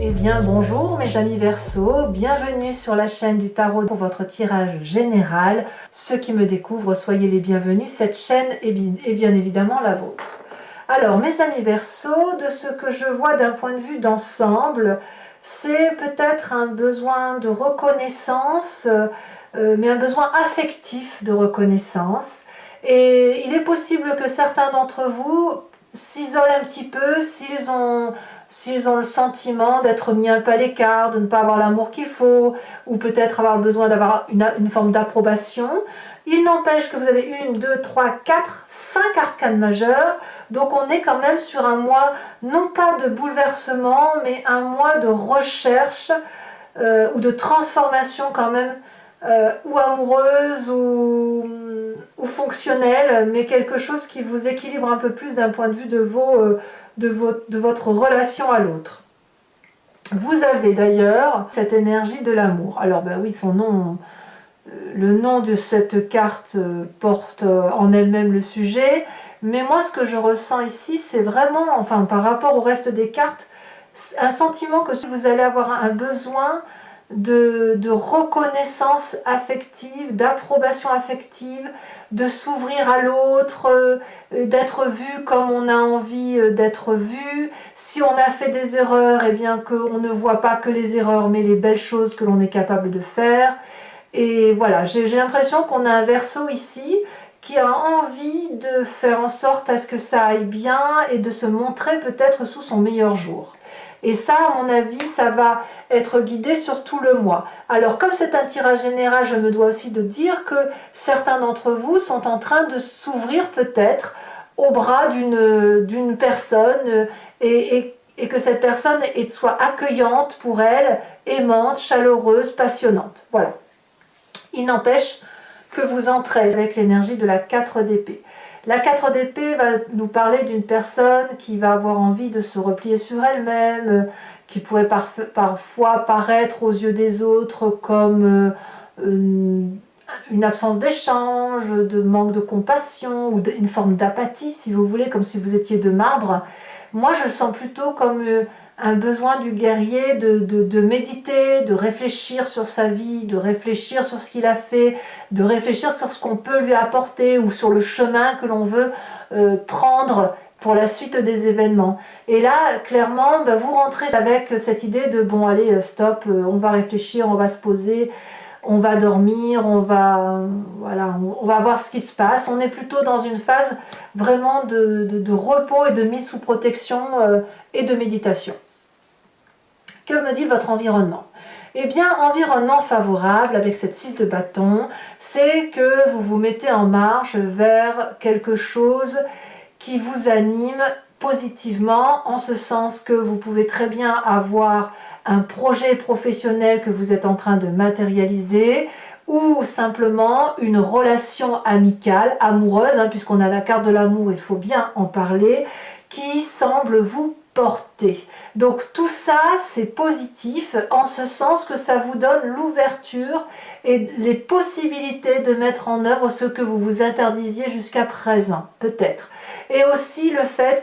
Eh bien bonjour mes amis Verseau, bienvenue sur la chaîne du tarot pour votre tirage général. Ceux qui me découvrent, soyez les bienvenus, cette chaîne est bien évidemment la vôtre. Alors mes amis Verseau, de ce que je vois d'un point de vue d'ensemble, c'est peut-être un besoin de reconnaissance, mais un besoin affectif de reconnaissance. Et il est possible que certains d'entre vous s'isolent un petit peu s'ils ont le sentiment d'être mis un peu à l'écart, de ne pas avoir l'amour qu'il faut, ou peut-être avoir besoin d'avoir une forme d'approbation. Il n'empêche que vous avez 1, 2, 3, 4, 5 arcanes majeures, donc on est quand même sur un mois, non pas de bouleversement, mais un mois de recherche ou de transformation quand même, ou amoureuse ou fonctionnelle, mais quelque chose qui vous équilibre un peu plus d'un point de vue de votre relation à l'autre. Vous avez d'ailleurs cette énergie de l'amour. Alors ben oui, son nom, le nom de cette carte porte en elle-même le sujet, mais moi ce que je ressens ici, c'est vraiment, enfin par rapport au reste des cartes, un sentiment que vous allez avoir un besoin de reconnaissance affective, d'approbation affective, de s'ouvrir à l'autre, d'être vu comme on a envie d'être vu. Si on a fait des erreurs, eh bien qu'on ne voit pas que les erreurs, mais les belles choses que l'on est capable de faire. Et voilà, j'ai l'impression qu'on a un Verseau ici qui a envie de faire en sorte à ce que ça aille bien et de se montrer peut-être sous son meilleur jour. Et ça, à mon avis, ça va être guidé sur tout le mois. Alors, comme c'est un tirage général, je me dois aussi de dire que certains d'entre vous sont en train de s'ouvrir peut-être au bras d'une personne et que cette personne soit accueillante pour elle, aimante, chaleureuse, passionnante. Voilà. Il n'empêche que vous entrez avec l'énergie de la 4 d'épée. La 4 d'épée va nous parler d'une personne qui va avoir envie de se replier sur elle-même, qui pourrait parfois paraître aux yeux des autres comme une absence d'échange, de manque de compassion, ou une forme d'apathie, si vous voulez, comme si vous étiez de marbre. Moi, je le sens plutôt comme un besoin du guerrier de méditer, de réfléchir sur sa vie, de réfléchir sur ce qu'il a fait, de réfléchir sur ce qu'on peut lui apporter ou sur le chemin que l'on veut prendre pour la suite des événements. Et là, clairement, vous rentrez avec cette idée de bon, allez, stop, on va réfléchir, on va se poser, on va dormir, voilà, on va voir ce qui se passe. On est plutôt dans une phase vraiment de repos et de mise sous protection et de méditation. Que me dit votre environnement? Eh bien, environnement favorable avec cette 6 de bâton, c'est que vous vous mettez en marche vers quelque chose qui vous anime positivement, en ce sens que vous pouvez très bien avoir un projet professionnel que vous êtes en train de matérialiser, ou simplement une relation amicale, amoureuse, puisqu'on a la carte de l'amour, il faut bien en parler, qui semble vous porter. Donc tout ça, c'est positif, en ce sens que ça vous donne l'ouverture et les possibilités de mettre en œuvre ce que vous vous interdisiez jusqu'à présent, peut-être. Et aussi le fait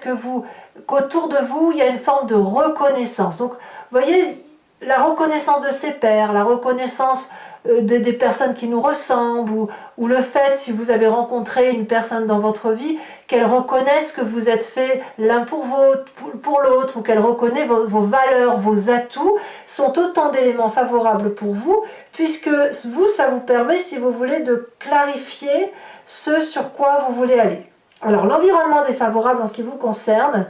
qu'autour de vous, il y a une forme de reconnaissance. Donc, vous voyez, la reconnaissance de ses pairs, la reconnaissance des personnes qui nous ressemblent, ou le fait, si vous avez rencontré une personne dans votre vie, qu'elle reconnaisse que vous êtes fait l'un pour l'autre, ou qu'elle reconnaît vos valeurs, vos atouts, sont autant d'éléments favorables pour vous, puisque vous, ça vous permet, si vous voulez, de clarifier ce sur quoi vous voulez aller. Alors, l'environnement défavorable en ce qui vous concerne,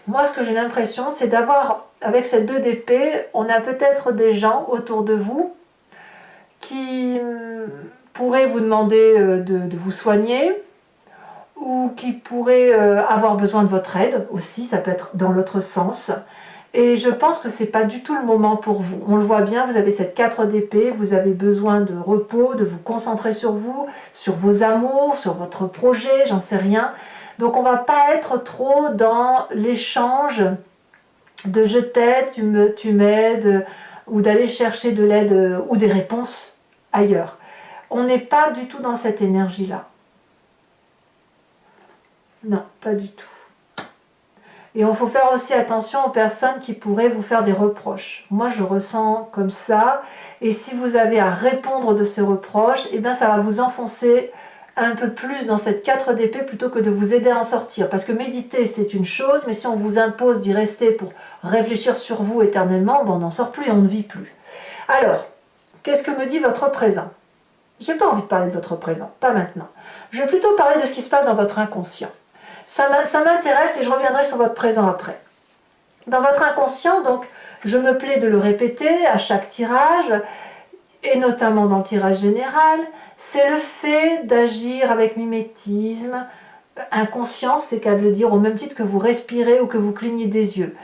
moi, ce que j'ai l'impression, c'est d'avoir, avec cette 2 d'épée, on a peut-être des gens autour de vous qui pourraient vous demander de vous soigner, ou qui pourraient avoir besoin de votre aide aussi, ça peut être dans l'autre sens. Et je pense que ce n'est pas du tout le moment pour vous. On le voit bien, vous avez cette 4 d'épée, vous avez besoin de repos, de vous concentrer sur vous, sur vos amours, sur votre projet, j'en sais rien. Donc on ne va pas être trop dans l'échange de je t'aide, tu m'aides, ou d'aller chercher de l'aide ou des réponses ailleurs. On n'est pas du tout dans cette énergie-là. Non, pas du tout. Et il faut faire aussi attention aux personnes qui pourraient vous faire des reproches. Moi, je ressens comme ça. Et si vous avez à répondre de ces reproches, eh bien, ça va vous enfoncer un peu plus dans cette 4 d'épée plutôt que de vous aider à en sortir. Parce que méditer, c'est une chose, mais si on vous impose d'y rester pour réfléchir sur vous éternellement, ben, on n'en sort plus et on ne vit plus. Alors, qu'est-ce que me dit votre présent? J'ai pas envie de parler de votre présent, pas maintenant. Je vais plutôt parler de ce qui se passe dans votre inconscient. Ça m'intéresse et je reviendrai sur votre présent après. Dans votre inconscient, donc, je me plais de le répéter à chaque tirage, et notamment dans le tirage général, c'est le fait d'agir avec mimétisme, inconscience, c'est qu'à le dire, au même titre que vous respirez ou que vous clignez des yeux.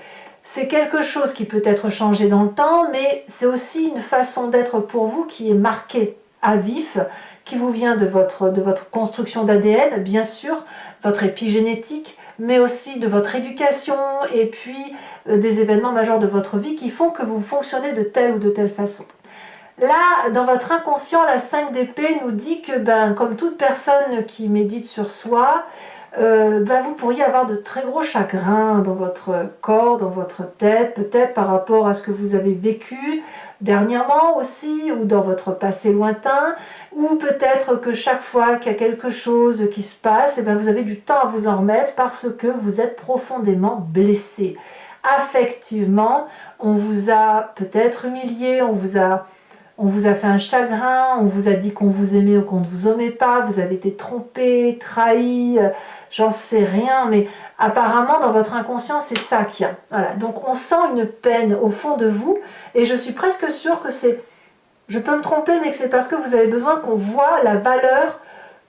C'est quelque chose qui peut être changé dans le temps, mais c'est aussi une façon d'être pour vous qui est marquée à vif, qui vous vient de votre construction d'ADN, bien sûr, votre épigénétique, mais aussi de votre éducation et puis des événements majeurs de votre vie qui font que vous fonctionnez de telle ou de telle façon. Là, dans votre inconscient, la 5 d'épée nous dit que, comme toute personne qui médite sur soi, vous pourriez avoir de très gros chagrins dans votre corps, dans votre tête, peut-être par rapport à ce que vous avez vécu dernièrement aussi, ou dans votre passé lointain, ou peut-être que chaque fois qu'il y a quelque chose qui se passe, vous avez du temps à vous en remettre parce que vous êtes profondément blessé. Affectivement, on vous a peut-être humilié, on vous a fait un chagrin, on vous a dit qu'on vous aimait ou qu'on ne vous aimait pas, vous avez été trompé, trahi, j'en sais rien, mais apparemment dans votre inconscient c'est ça qu'il y a. Voilà. Donc on sent une peine au fond de vous et je suis presque sûre que c'est, je peux me tromper, mais que c'est parce que vous avez besoin qu'on voit la valeur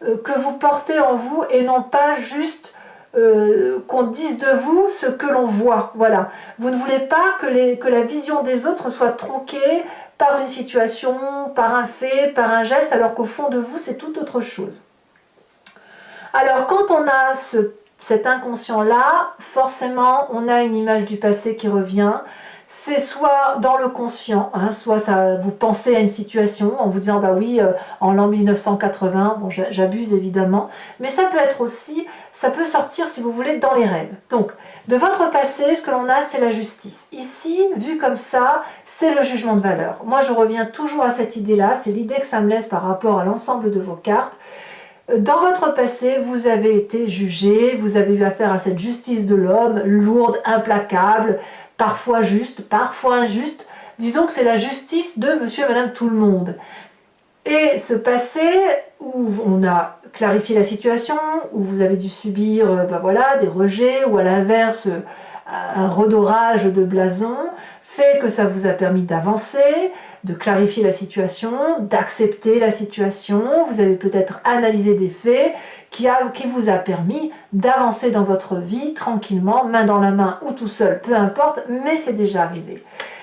que vous portez en vous et non pas juste qu'on dise de vous ce que l'on voit. Voilà. Vous ne voulez pas que la vision des autres soit tronquée par une situation, par un fait, par un geste, alors qu'au fond de vous, c'est tout autre chose. Alors, quand on a cet inconscient-là, forcément, on a une image du passé qui revient. C'est soit dans le conscient, soit ça, vous pensez à une situation en vous disant, oui, en l'an 1980, bon, j'abuse évidemment, mais ça peut être aussi, ça peut sortir, si vous voulez, dans les rêves. Donc, de votre passé, ce que l'on a, c'est la justice. Ici, vu comme ça, c'est le jugement de valeur. Moi, je reviens toujours à cette idée-là, c'est l'idée que ça me laisse par rapport à l'ensemble de vos cartes. Dans votre passé, vous avez été jugé, vous avez eu affaire à cette justice de l'homme, lourde, implacable, parfois juste, parfois injuste. Disons que c'est la justice de monsieur et madame tout le monde. Et ce passé où on a clarifié la situation, où vous avez dû subir des rejets, ou à l'inverse, un redorage de blason, fait que ça vous a permis d'avancer, de clarifier la situation, d'accepter la situation. Vous avez peut-être analysé des faits qui vous a permis d'avancer dans votre vie tranquillement, main dans la main ou tout seul, peu importe, mais c'est déjà arrivé.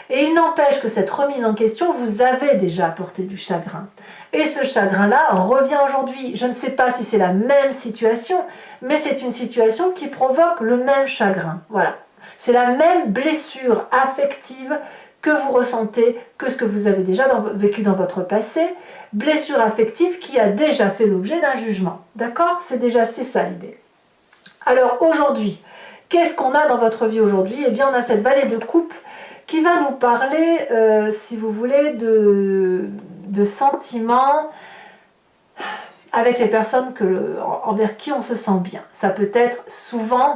Et il n'empêche que cette remise en question vous avait déjà apporté du chagrin. Et ce chagrin-là revient aujourd'hui. Je ne sais pas si c'est la même situation, mais c'est une situation qui provoque le même chagrin. Voilà. C'est la même blessure affective que vous ressentez que ce que vous avez déjà vécu dans votre passé. Blessure affective qui a déjà fait l'objet d'un jugement. D'accord? C'est ça l'idée. Alors aujourd'hui, qu'est-ce qu'on a dans votre vie aujourd'hui? Eh bien, on a cette vallée de coupe qui va nous parler, si vous voulez, de sentiments avec les personnes envers qui on se sent bien. Ça peut être souvent,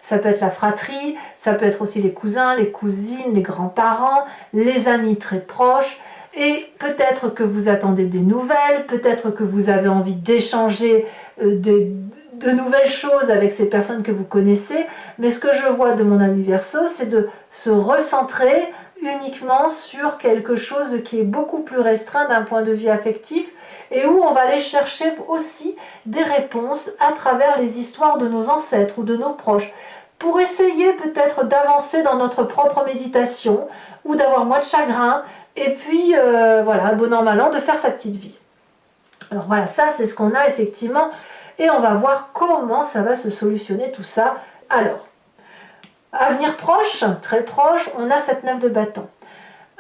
ça peut être la fratrie, ça peut être aussi les cousins, les cousines, les grands-parents, les amis très proches, et peut-être que vous attendez des nouvelles, peut-être que vous avez envie d'échanger de nouvelles choses avec ces personnes que vous connaissez, mais ce que je vois de mon ami Verseau, c'est de se recentrer uniquement sur quelque chose qui est beaucoup plus restreint d'un point de vue affectif, et où on va aller chercher aussi des réponses à travers les histoires de nos ancêtres ou de nos proches, pour essayer peut-être d'avancer dans notre propre méditation, ou d'avoir moins de chagrin, et puis bon an, mal an, de faire sa petite vie. Alors voilà, ça c'est ce qu'on a effectivement, et on va voir comment ça va se solutionner tout ça. Alors, avenir proche, très proche, on a cette 9 de bâton.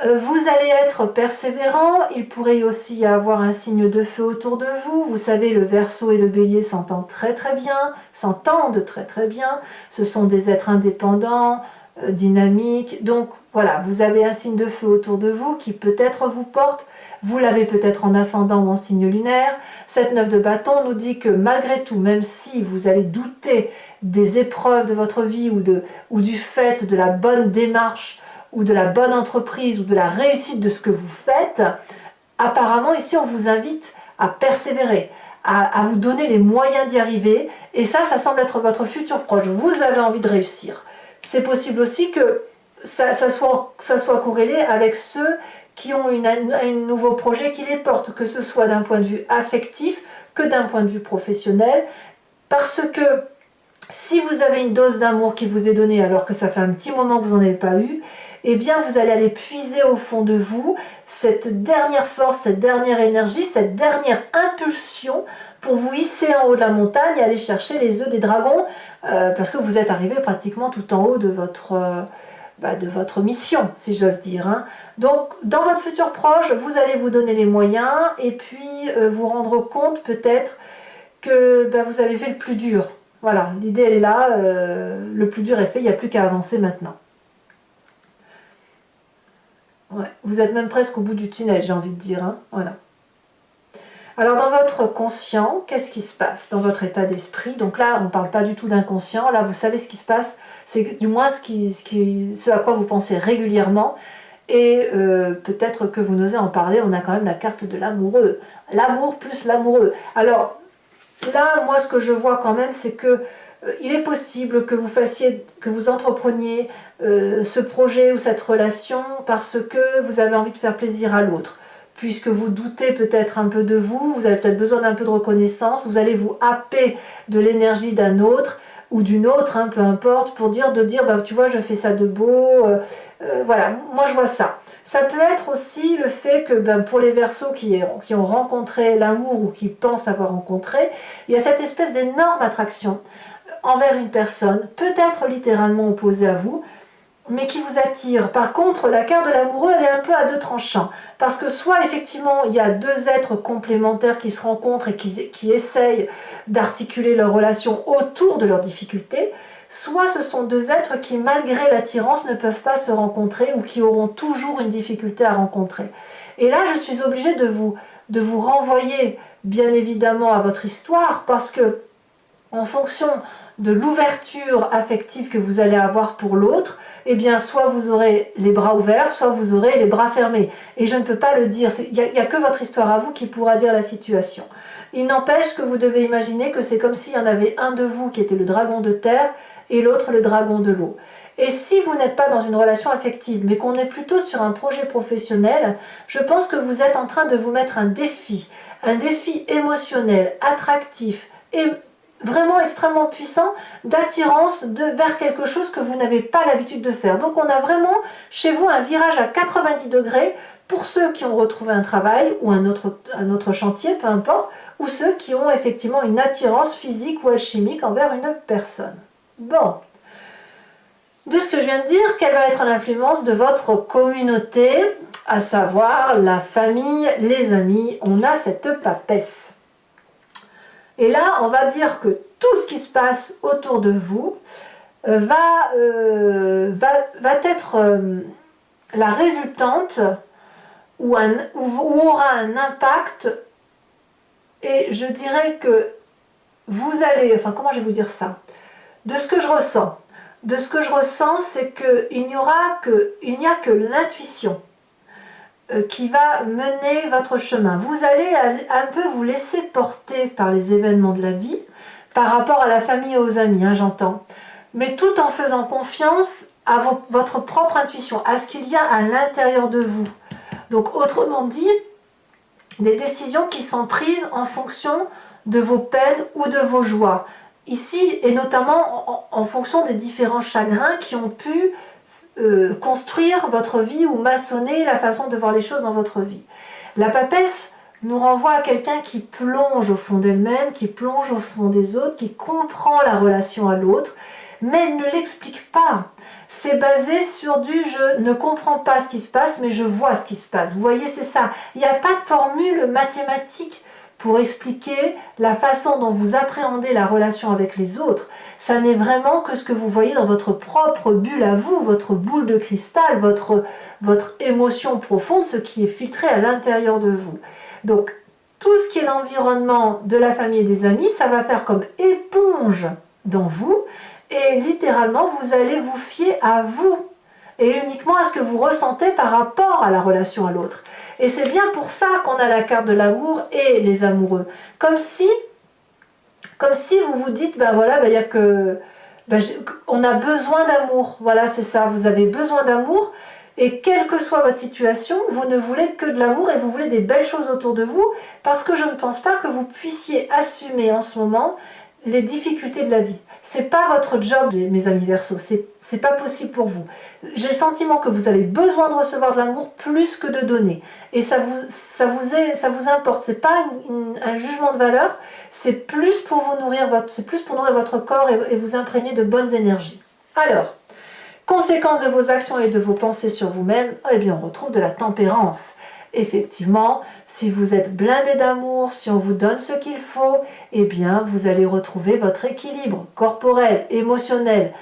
Vous allez être persévérant, il pourrait aussi y avoir un signe de feu autour de vous. Vous savez, le Verseau et le Bélier s'entendent très bien, s'entendent très bien. Ce sont des êtres indépendants, dynamiques. Donc voilà, vous avez un signe de feu autour de vous qui peut-être vous porte. Vous l'avez peut-être en ascendant ou en signe lunaire. Cette 9 de bâton nous dit que malgré tout, même si vous allez douter des épreuves de votre vie ou du fait de la bonne démarche ou de la bonne entreprise ou de la réussite de ce que vous faites, apparemment ici on vous invite à persévérer, à vous donner les moyens d'y arriver, et ça semble être votre futur proche. Vous avez envie de réussir. C'est possible aussi que ça soit corrélé avec ceux qui ont un nouveau projet qui les porte, que ce soit d'un point de vue affectif que d'un point de vue professionnel, parce que si vous avez une dose d'amour qui vous est donnée alors que ça fait un petit moment que vous n'en avez pas eu, eh bien vous allez aller puiser au fond de vous cette dernière force, cette dernière énergie, cette dernière impulsion pour vous hisser en haut de la montagne et aller chercher les œufs des dragons, parce que vous êtes arrivé pratiquement tout en haut de votre mission, si j'ose dire. Hein. Donc, dans votre futur proche, vous allez vous donner les moyens et puis vous rendre compte peut-être que vous avez fait le plus dur. Voilà, l'idée elle est là, le plus dur est fait, il n'y a plus qu'à avancer maintenant. Ouais, vous êtes même presque au bout du tunnel, j'ai envie de dire. Hein, voilà. Alors dans votre conscient, qu'est-ce qui se passe dans votre état d'esprit? Donc là, on ne parle pas du tout d'inconscient. Là, vous savez ce qui se passe. C'est du moins ce à quoi vous pensez régulièrement. Et peut-être que vous n'osez en parler. On a quand même la carte de l'amoureux. L'amour plus l'amoureux. Alors là, moi, ce que je vois quand même, c'est que il est possible que vous entrepreniez ce projet ou cette relation parce que vous avez envie de faire plaisir à l'autre. Puisque vous doutez peut-être un peu de vous, vous avez peut-être besoin d'un peu de reconnaissance, vous allez vous happer de l'énergie d'un autre ou d'une autre, hein, peu importe, pour dire, tu vois, je fais ça de beau, voilà, moi je vois ça. Ça peut être aussi le fait que pour les Verseaux qui ont rencontré l'amour ou qui pensent l'avoir rencontré, il y a cette espèce d'énorme attraction envers une personne, peut-être littéralement opposée à vous, mais qui vous attire. Par contre, la carte de l'amoureux, elle est un peu à deux tranchants. Parce que soit, effectivement, il y a deux êtres complémentaires qui se rencontrent et qui essayent d'articuler leur relation autour de leurs difficultés, soit ce sont deux êtres qui, malgré l'attirance, ne peuvent pas se rencontrer ou qui auront toujours une difficulté à rencontrer. Et là, je suis obligée de vous renvoyer, bien évidemment, à votre histoire, parce que, en fonction de l'ouverture affective que vous allez avoir pour l'autre, eh bien, soit vous aurez les bras ouverts, soit vous aurez les bras fermés. Et je ne peux pas le dire, il n'y a que votre histoire à vous qui pourra dire la situation. Il n'empêche que vous devez imaginer que c'est comme s'il y en avait un de vous qui était le dragon de terre et l'autre le dragon de l'eau. Et si vous n'êtes pas dans une relation affective, mais qu'on est plutôt sur un projet professionnel, je pense que vous êtes en train de vous mettre un défi émotionnel, attractif, et vraiment extrêmement puissant d'attirance vers quelque chose que vous n'avez pas l'habitude de faire. Donc on a vraiment chez vous un virage à 90 degrés pour ceux qui ont retrouvé un travail ou un autre chantier, peu importe, ou ceux qui ont effectivement une attirance physique ou alchimique envers une personne. Bon, de ce que je viens de dire, quelle va être l'influence de votre communauté, à savoir la famille, les amis? On a cette papesse. Et là, on va dire que tout ce qui se passe autour de vous va être la résultante ou aura un impact. Et je dirais que vous allez, enfin comment je vais vous dire ça? De ce que je ressens, c'est qu'il n'y a que l'intuition qui va mener votre chemin. Vous allez un peu vous laisser porter par les événements de la vie, par rapport à la famille et aux amis, hein, j'entends, mais tout en faisant confiance à votre propre intuition, à ce qu'il y a à l'intérieur de vous. Donc autrement dit, des décisions qui sont prises en fonction de vos peines ou de vos joies. Ici, et notamment en fonction des différents chagrins qui ont pu construire votre vie ou maçonner la façon de voir les choses dans votre vie. La papesse nous renvoie à quelqu'un qui plonge au fond d'elle-même, qui plonge au fond des autres, qui comprend la relation à l'autre, mais elle ne l'explique pas. C'est basé sur du je ne comprends pas ce qui se passe, mais je vois ce qui se passe. Vous voyez, c'est ça. Il n'y a pas de formule mathématique pour expliquer la façon dont vous appréhendez la relation avec les autres. Ça n'est vraiment que ce que vous voyez dans votre propre bulle à vous, votre boule de cristal, votre émotion profonde, ce qui est filtré à l'intérieur de vous. Donc, tout ce qui est l'environnement de la famille et des amis, ça va faire comme éponge dans vous, et littéralement, vous allez vous fier à vous, et uniquement à ce que vous ressentez par rapport à la relation à l'autre. Et c'est bien pour ça qu'on a la carte de l'amour et les amoureux. Comme si vous vous dites, ben voilà, il y a que... on a besoin d'amour. Voilà, c'est ça, vous avez besoin d'amour. Et quelle que soit votre situation, vous ne voulez que de l'amour et vous voulez des belles choses autour de vous, parce que je ne pense pas que vous puissiez assumer en ce moment les difficultés de la vie. C'est pas votre job, mes amis Verseaux, c'est pas possible pour vous. J'ai le sentiment que vous avez besoin de recevoir de l'amour plus que de donner. Et ça vous importe, c'est pas un jugement de valeur, c'est plus pour vous nourrir, c'est plus pour nourrir votre corps et vous imprégner de bonnes énergies. Alors, conséquence de vos actions et de vos pensées sur vous-même, eh bien on retrouve de la tempérance. Effectivement, si vous êtes blindé d'amour, si on vous donne ce qu'il faut, eh bien vous allez retrouver votre équilibre corporel, émotionnel,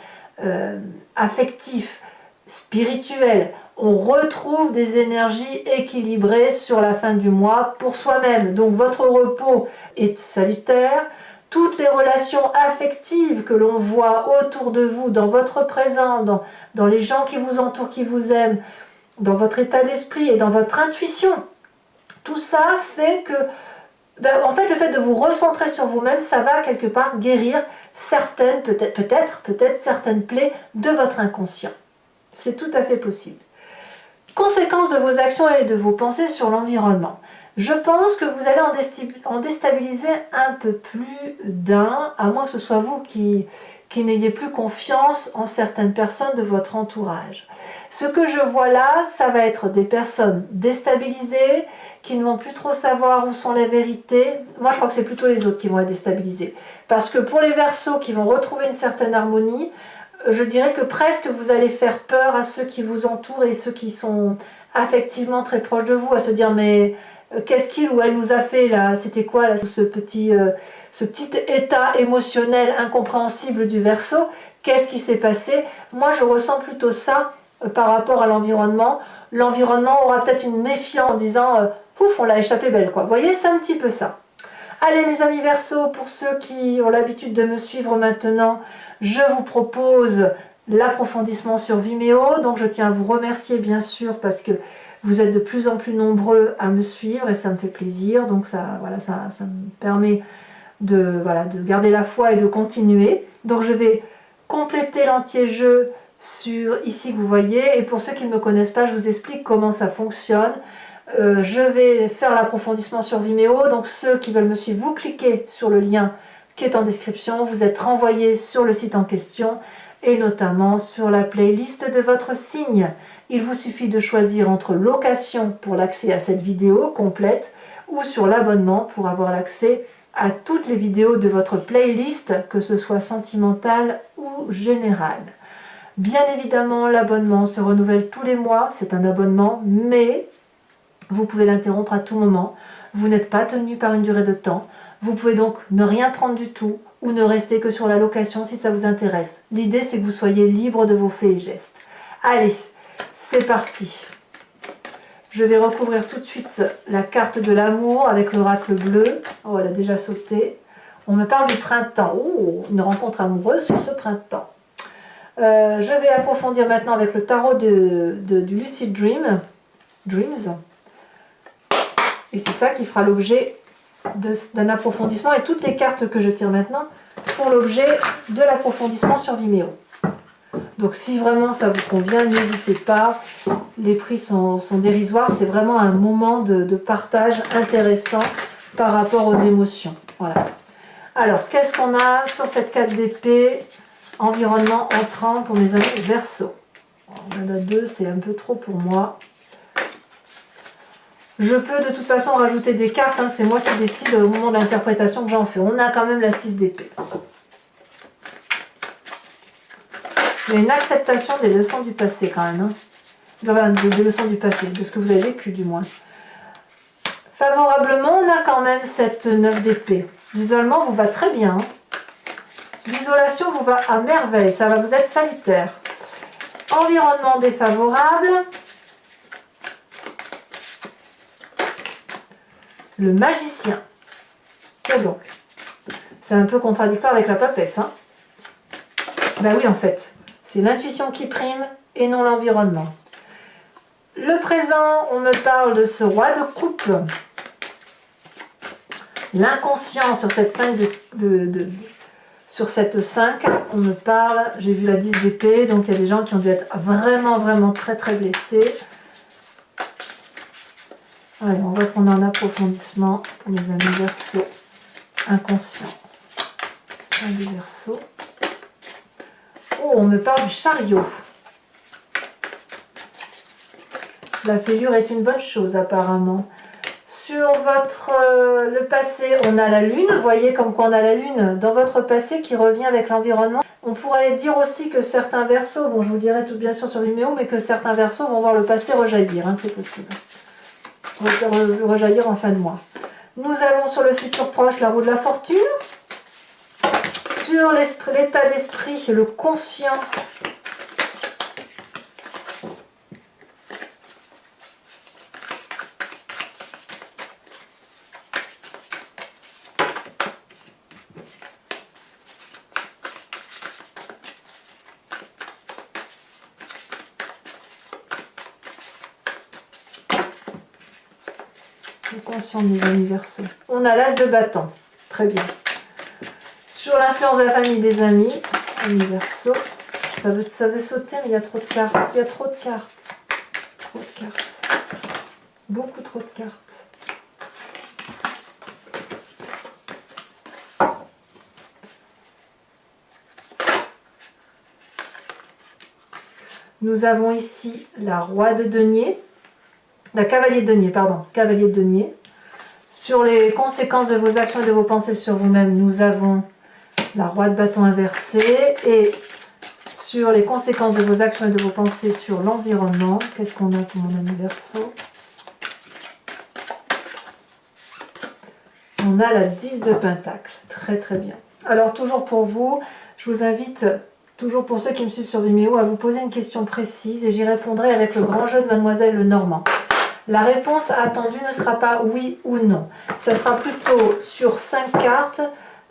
affectif, spirituel. On retrouve des énergies équilibrées sur la fin du mois pour soi-même. Donc votre repos est salutaire. Toutes les relations affectives que l'on voit autour de vous, dans votre présent, dans les gens qui vous entourent, qui vous aiment, dans votre état d'esprit et dans votre intuition, tout ça fait que, en fait, le fait de vous recentrer sur vous-même, ça va quelque part guérir certaines, peut-être certaines plaies de votre inconscient. C'est tout à fait possible. Conséquence de vos actions et de vos pensées sur l'environnement. Je pense que vous allez en déstabiliser un peu plus d'un, à moins que ce soit vous qui n'ayez plus confiance en certaines personnes de votre entourage. Ce que je vois là, ça va être des personnes déstabilisées, qui ne vont plus trop savoir où sont les vérités. Moi, je crois que c'est plutôt les autres qui vont être déstabilisés. Parce que pour les Verseaux qui vont retrouver une certaine harmonie, je dirais que presque vous allez faire peur à ceux qui vous entourent et ceux qui sont affectivement très proches de vous, à se dire mais qu'est-ce qu'il ou elle nous a fait là? C'était quoi là, ce petit état émotionnel incompréhensible du Verseau? Qu'est-ce qui s'est passé? Moi, je ressens plutôt ça par rapport à l'environnement. L'environnement aura peut-être une méfiance en disant pouf, on l'a échappé belle quoi. Vous voyez, c'est un petit peu ça. Allez mes amis Verseaux, pour ceux qui ont l'habitude de me suivre maintenant, je vous propose l'approfondissement sur Vimeo. Donc je tiens à vous remercier bien sûr parce que vous êtes de plus en plus nombreux à me suivre et ça me fait plaisir. Donc ça me permet de garder la foi et de continuer. Donc je vais compléter l'entier-jeu sur ici que vous voyez. Et pour ceux qui ne me connaissent pas, je vous explique comment ça fonctionne. Je vais faire l'approfondissement sur Vimeo, donc ceux qui veulent me suivre, vous cliquez sur le lien qui est en description, vous êtes renvoyé sur le site en question et notamment sur la playlist de votre signe. Il vous suffit de choisir entre location pour l'accès à cette vidéo complète ou sur l'abonnement pour avoir l'accès à toutes les vidéos de votre playlist, que ce soit sentimentale ou générale. Bien évidemment, l'abonnement se renouvelle tous les mois, c'est un abonnement, mais vous pouvez l'interrompre à tout moment. Vous n'êtes pas tenu par une durée de temps. Vous pouvez donc ne rien prendre du tout ou ne rester que sur la location si ça vous intéresse. L'idée, c'est que vous soyez libre de vos faits et gestes. Allez, c'est parti. Je vais recouvrir tout de suite la carte de l'amour avec l'oracle bleu. Oh, elle a déjà sauté. On me parle du printemps. Oh, une rencontre amoureuse sur ce printemps. Je vais approfondir maintenant avec le tarot du Lucid Dreams. Et c'est ça qui fera l'objet d'un approfondissement. Et toutes les cartes que je tire maintenant font l'objet de l'approfondissement sur Vimeo. Donc si vraiment ça vous convient, n'hésitez pas. Les prix sont dérisoires. C'est vraiment un moment de partage intéressant par rapport aux émotions. Voilà. Alors, qu'est-ce qu'on a sur cette 4 d'épée? Environnement entrant pour mes amis Verseaux. On en a 2, c'est un peu trop pour moi. Je peux de toute façon rajouter des cartes, hein, c'est moi qui décide au moment de l'interprétation que j'en fais. On a quand même la 6 d'épée. Il y a une acceptation des leçons du passé quand même. Hein. Enfin, des leçons du passé, de ce que vous avez vécu du moins. Favorablement, on a quand même cette 9 d'épée. L'isolement vous va très bien. L'isolation vous va à merveille, ça va vous être salutaire. Environnement défavorable. Le magicien. Et donc, c'est un peu contradictoire avec la papesse. Hein. Ben oui, en fait, c'est l'intuition qui prime et non l'environnement. Le présent, on me parle de ce roi de coupe. L'inconscient sur cette 5 sur cette 5, on me parle, j'ai vu la 10 d'épée, donc il y a des gens qui ont dû être vraiment très blessés. Allez, on voit ce qu'on a en approfondissement, les amis Verseaux, inconscient. 5 du Verseau. Oh, on me parle du chariot. La fêlure est une bonne chose apparemment. Sur le passé, on a la lune. Vous voyez comme quoi on a la lune dans votre passé qui revient avec l'environnement. On pourrait dire aussi que certains Verseaux, bon je vous le dirai tout bien sûr sur Vimeo, mais que certains Verseaux vont voir le passé rejaillir, hein, c'est possible. Rejaillir en fin de mois. Nous avons sur le futur proche la roue de la fortune. Sur l'état d'esprit, le conscient. Le conscient des amis Verseaux. On a l'as de bâton. Très bien. Sur l'influence de la famille des amis, amis Verseaux. Ça veut sauter, mais il y a trop de cartes. Il y a trop de cartes. Trop de cartes. Beaucoup trop de cartes. Nous avons ici la roi de denier. La cavalier de denier, pardon. Cavalier de denier. Sur les conséquences de vos actions et de vos pensées sur vous-même, nous avons la roi de bâton inversé. Et sur les conséquences de vos actions et de vos pensées sur l'environnement, qu'est-ce qu'on a pour mon ami Verseau? On a la 10 de Pentacle. Très bien. Alors toujours pour vous, je vous invite, toujours pour ceux qui me suivent sur Vimeo, à vous poser une question précise et j'y répondrai avec le grand jeu de Mademoiselle Lenormand. La réponse attendue ne sera pas oui ou non. Ça sera plutôt sur 5 cartes,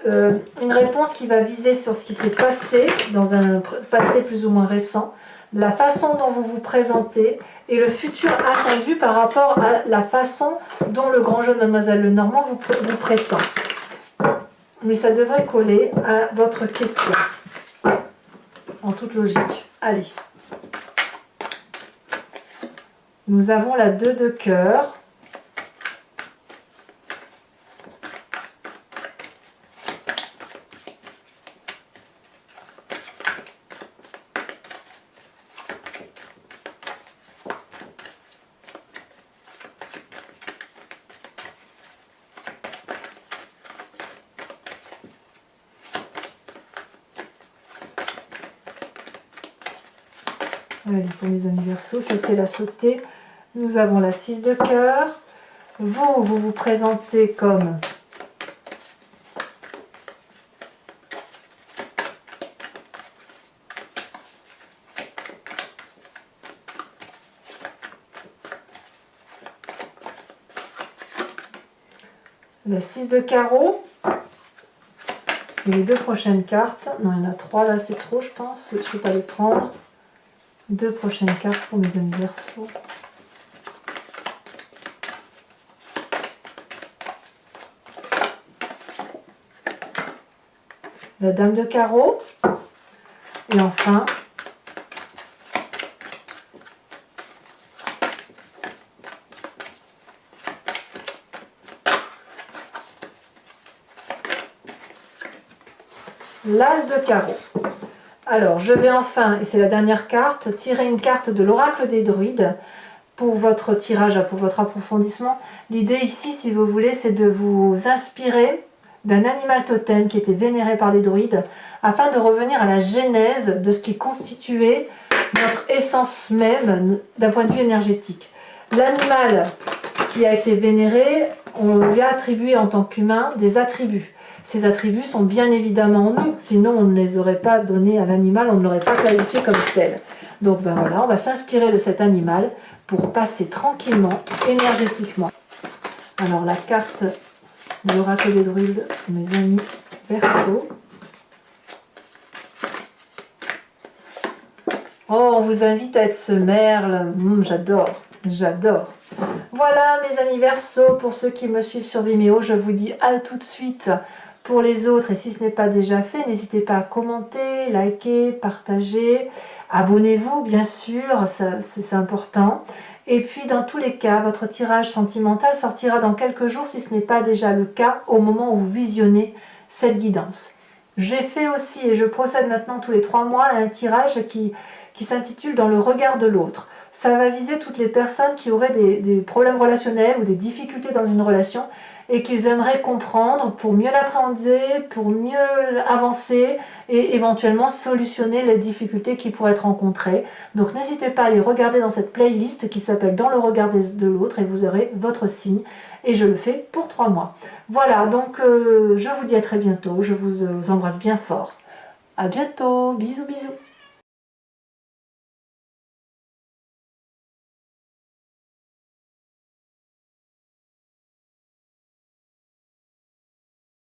une réponse qui va viser sur ce qui s'est passé, dans un passé plus ou moins récent, la façon dont vous vous présentez et le futur attendu par rapport à la façon dont le grand jeu de Mademoiselle Lenormand vous pressent. Mais ça devrait coller à votre question, en toute logique. Allez. Nous avons la 2 de cœur. Allez, pour mes amis Verseaux, ça c'est la sautée. Nous avons la 6 de cœur. Vous vous présentez comme la 6 de carreau. Et les 2 prochaines cartes, non il y en a 3 là, c'est trop je pense, je ne peux pas les prendre. 2 prochaines cartes pour mes amis Verseaux. La dame de carreau. Et enfin, l'as de carreau. Alors, je vais enfin, et c'est la dernière carte, tirer une carte de l'oracle des druides pour votre tirage, pour votre approfondissement. L'idée ici, si vous voulez, c'est de vous inspirer d'un animal totem qui était vénéré par les druides, afin de revenir à la genèse de ce qui constituait notre essence même d'un point de vue énergétique. L'animal qui a été vénéré, on lui a attribué en tant qu'humain des attributs. Ces attributs sont bien évidemment en nous, sinon on ne les aurait pas donnés à l'animal, on ne l'aurait pas qualifié comme tel. Donc ben voilà, on va s'inspirer de cet animal pour passer tranquillement, énergétiquement. Alors la carte de l'oracle des druides, mes amis Verseau. Oh, on vous invite à être ce merle. J'adore, j'adore. Voilà mes amis Verseau, pour ceux qui me suivent sur Vimeo, je vous dis à tout de suite. Pour les autres, et si ce n'est pas déjà fait, n'hésitez pas à commenter, liker, partager, abonnez-vous bien sûr, c'est important. Et puis dans tous les cas, votre tirage sentimental sortira dans quelques jours, si ce n'est pas déjà le cas, au moment où vous visionnez cette guidance. J'ai fait aussi, et je procède maintenant tous les 3 mois, à un tirage qui s'intitule « Dans le regard de l'autre ». Ça va viser toutes les personnes qui auraient des problèmes relationnels ou des difficultés dans une relation et qu'ils aimeraient comprendre pour mieux l'appréhender, pour mieux avancer et éventuellement solutionner les difficultés qui pourraient être rencontrées. Donc n'hésitez pas à aller regarder dans cette playlist qui s'appelle « Dans le regard de l'autre » et vous aurez votre signe. Et je le fais pour 3 mois. Voilà, donc je vous dis à très bientôt. Je vous embrasse bien fort. À bientôt. Bisous, bisous.